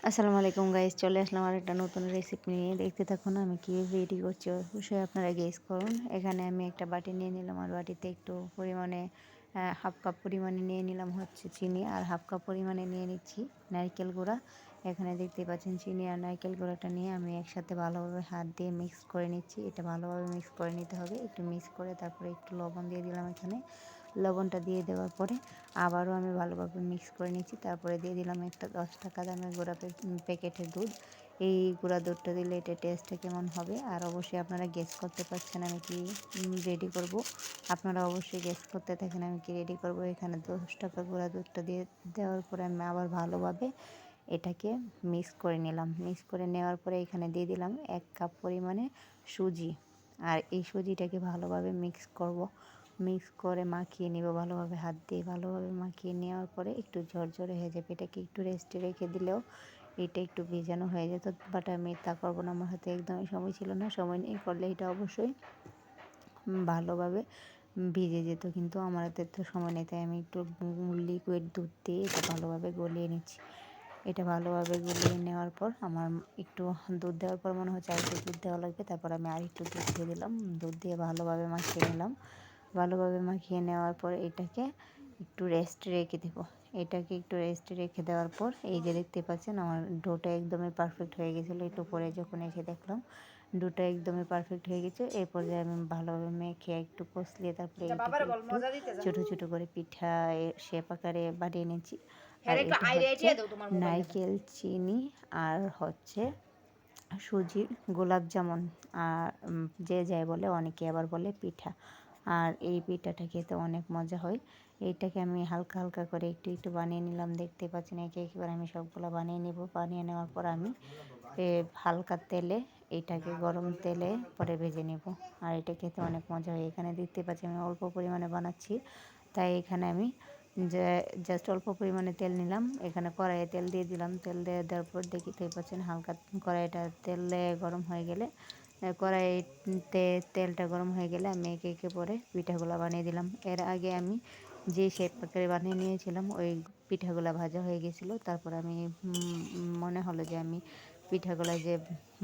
আসসালামু আলাইকুম গাইস, চলে আসলাম আরেকটা নতুন রেসিপি নিয়ে। দেখতে থাকুন আমি কি রেডি করছি, অবশ্যই আপনারা গেস করুন। এখানে আমি একটা বাটি নিয়ে নিলাম, আর বাটিতে একটু পরিমাণে হাফ কাপ পরিমাণে নিয়ে নিলাম হচ্ছে চিনি, আর হাফ কাপ পরিমাণে নিয়ে নিচ্ছি নারকেল গুঁড়া। এখানে দেখতে পাচ্ছেন চিনি আর নারকেল গুঁড়াটা নিয়ে আমি একসাথে ভালোভাবে হাত দিয়ে মিক্স করে নিচ্ছি। এটা ভালোভাবে মিক্স করে নিতে হবে। একটু মিক্স করে তারপরে একটু লবণ দিয়ে দিলাম এখানে। লবণটা দিয়ে দেওয়ার পরে আবারও আমি ভালোভাবে মিক্স করে নিচ্ছি। তারপরে দিয়ে দিলাম একটা 10 টাকা দামের গুঁড়া প্যাকেটের দুধ। এই গুঁড়া দুধটা দিলে এটা টেস্টটা কেমন হবে। আর অবশ্যই আপনারা গেস করতে পারছেন আমি কি রেডি করব। আপনারা অবশ্যই গেস করতে থাকেন আমি কি রেডি করব। এখানে 10 টাকা গুঁড়া দুধটা দিয়ে দেওয়ার পরে আমি আবার ভালোভাবে এটাকে মিক্স করে নিলাম। মিক্স করে নেওয়ার পরে এখানে দিয়ে দিলাম 1 কাপ পরিমাণে সুজি। আর এই সুজিটাকে ভালোভাবে মিক্স করব। মিক্স করে মাখিয়ে নিব ভালোভাবে, হাত দিয়ে ভালোভাবে মাখিয়ে নেওয়ার পরে একটু ঝরঝরে হয়ে যাবে। এটাকে একটু রেস্টে রেখে দিলেও এটা একটু ভিজানো হয়ে যেত, বাট আমি তা করবো না। আমার হাতে একদমই সময় ছিল না। সময় নিয়ে করলে এটা অবশ্যই ভালোভাবে ভিজে যেত, কিন্তু আমার হাতে তো সময় নেই, তাই আমি একটু লিকুইড দুধ দিয়ে এটা ভালোভাবে গলিয়ে নিচ্ছি। এটা ভালোভাবে গলিয়ে নেওয়ার পর আমার একটু দুধ দেওয়ার পর মনে হচ্ছে আরেকটু দুধ দেওয়া লাগবে। তারপর আমি আরেকটু দুধ দিয়ে দিলাম। দুধ দিয়ে ভালোভাবে মাখিয়ে নিলাম। ভালোভাবে মাখিয়ে নেওয়ার পর এটাকে একটু রেস্টে রেখে দেবো। এটাকে একটু রেস্টে রেখে দেওয়ার পর এই যে দেখতে পাচ্ছেন আমার ডোটা একদমই পারফেক্ট হয়ে গেছিলো। একটু পরে যখন এসে দেখলাম ডোটা একদমই পারফেক্ট হয়ে গেছে। এই পর্যায়ে আমি ভালোভাবে মেখে একটু কষলিয়ে তারপরে এটাকে একটু ছোটো ছোটো করে পিঠা শেপ আকারে বানিয়ে নিচ্ছি। আর এটা হচ্ছে নারকেল, চিনি আর হচ্ছে সুজির গোলাপ জামুন, আর যে যাই বলে, অনেকে আবার বলে পিঠা। আর এই পিঠাটা খেতে অনেক মজা হয়। এইটাকে আমি হালকা হালকা করে একটু একটু বানিয়ে নিলাম। দেখতে পাচ্ছেন একে একেবারে আমি সবগুলো বানিয়ে নেব। বানিয়ে নেওয়ার পর আমি হালকা তেলে এটাকে গরম তেলে পরে ভেজে নেব। আর এটা খেতে অনেক মজা হয়। এখানে দেখতে পাচ্ছি আমি অল্প পরিমাণে বানাচ্ছি, তাই এখানে আমি যে জাস্ট অল্প পরিমাণে তেল নিলাম। এখানে কড়াইয়ে তেল দিয়ে দিলাম। তেল দিয়ে দেওয়ার পর দেখতে পাচ্ছেন হালকা কড়াইটা তেলে গরম হয়ে গেলে, কড়াইতে তেলটা গরম হয়ে গেলে আমি একে একে পরে পিঠাগুলো বানিয়ে দিলাম। এর আগে আমি যে শেপ আকারে বানিয়ে নিয়েছিলাম ওই পিঠাগুলো ভাজা হয়ে গেছিলো। তারপর আমি মনে হলো যে আমি পিঠাগুলো যে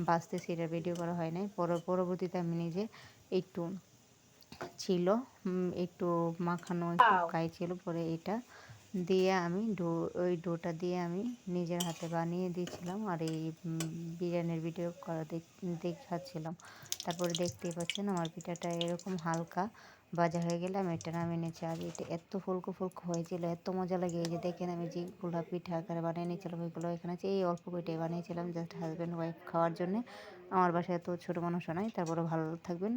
ভাজতেছি এটা ভিডিও করা হয় নাই। পরবর্তীতে আমি নিজে একটু ছিল একটু মাখানো, একটু কাই ছিল, পরে এটা দিয়ে আমি ওই ডোটা দিয়ে আমি নিজের হাতে বানিয়ে দিয়েছিলাম। আর এই বিরিয়ানির ভিডিও করা দেখাচ্ছিলাম। তারপরে দেখতেই পাচ্ছেন আমার পিঠাটা এরকম হালকা ভাজা হয়ে গেলে আমি এটা নামিয়ে নিয়েছি। আর এটা এত ফুলকো ফুলকো হয়েছিল, এত মজা লাগে। এই যে দেখেন আমি যেগুলো পিঠা আকারে বানিয়ে নিয়েছিলাম ওইগুলো এখানে এই অল্প কয়টাই বানিয়েছিলাম জাস্ট হাজব্যান্ড ওয়াইফ খাওয়ার জন্যে। আমার বাসায় এত ছোটো মানুষও নাই। তারপরে ভালো থাকবেন।